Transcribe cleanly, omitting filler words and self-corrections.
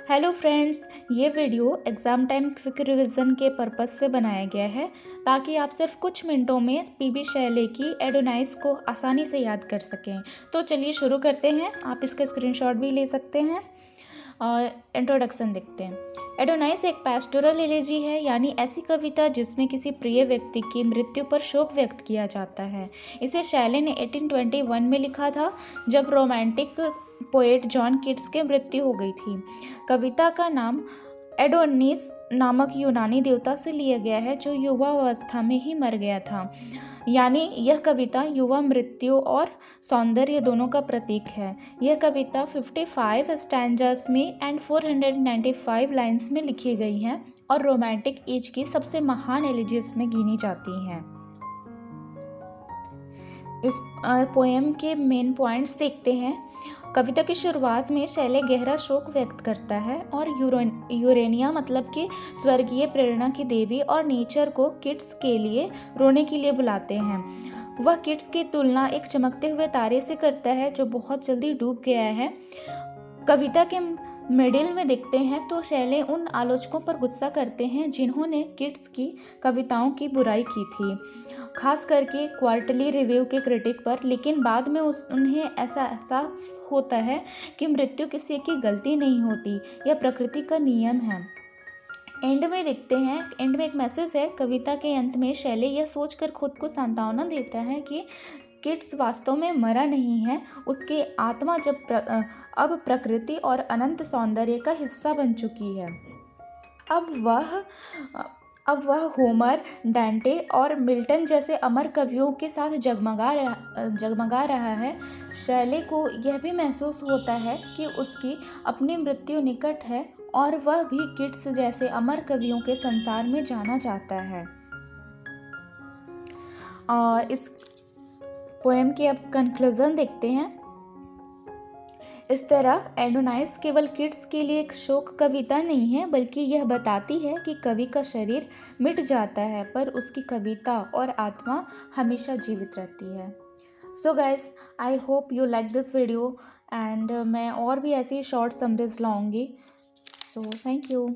Hello friends, ये video exam time quick revision के purpose से बनाया गया है ताकि आप सिर्फ कुछ मिनटों में पीबी शैले की एडोनाइस को आसानी से याद कर सकें। तो चलिए शुरू करते हैं। आप इसका स्क्रीनशॉट भी ले सकते हैं। इंट्रोडक्शन देखते हैं। एडोनाइस एक पैस्टोरल एलेजी है, यानी ऐसी कविता जिसमें किसी प्रिय व्यक्ति की मृत्यु पर शोक व्यक्त किया जाता है। इसे शैले ने 1821 में लिखा था, जब रोमांटिक पोएट जॉन किट्स की मृत्यु हो गई थी। कविता का नाम एडोनिस नामक यूनानी देवता से लिया गया है, जो युवा अवस्था में ही मर गया था। यानी यह कविता युवा मृत्यु और सौंदर्य दोनों का प्रतीक है। यह कविता 55 स्टैंजास में एंड 495 लाइन्स में लिखी गई है और रोमांटिक एज की सबसे महान एलिजियस में गिनी जाती हैं। इस पोएम के मेन पॉइंट्स देखते हैं। कविता की शुरुआत में शैले गहरा शोक व्यक्त करता है और यूरेनिया मतलब कि स्वर्गीय प्रेरणा की देवी और नेचर को किट्स के लिए रोने के लिए बुलाते हैं। वह किट्स की तुलना एक चमकते हुए तारे से करता है जो बहुत जल्दी डूब गया है। कविता के मिडिल में देखते हैं तो शैले उन आलोचकों पर गुस्सा करते हैं जिन्होंने किट्स की कविताओं की बुराई की थी, खास करके क्वार्टरली रिव्यू के क्रिटिक पर। लेकिन बाद में उन्हें ऐसा एहसास होता है कि मृत्यु किसी की गलती नहीं होती, यह प्रकृति का नियम है। एंड में देखते हैं, एंड में एक मैसेज है। कविता के अंत में शैले यह सोचकर खुद को सांत्वना देता है कि किट्स वास्तव में मरा नहीं है, उसकी आत्मा अब प्रकृति और अनंत सौंदर्य का हिस्सा बन चुकी है। अब वह होमर, डांटे और मिल्टन जैसे अमर कवियों के साथ जगमगा रहा है। शैले को यह भी महसूस होता है कि उसकी अपनी मृत्यु निकट है और वह भी किट्स जैसे अमर कवियों के संसार में जाना चाहता है। और इस पोएम के अब कंक्लूजन देखते हैं। इस तरह एडोनाइस केवल किट्स के लिए एक शोक कविता नहीं है, बल्कि यह बताती है कि कवि का शरीर मिट जाता है पर उसकी कविता और आत्मा हमेशा जीवित रहती है। So guys, I hope you like this video and मैं और भी ऐसी शॉर्ट समरीज लाऊंगी। So thank you.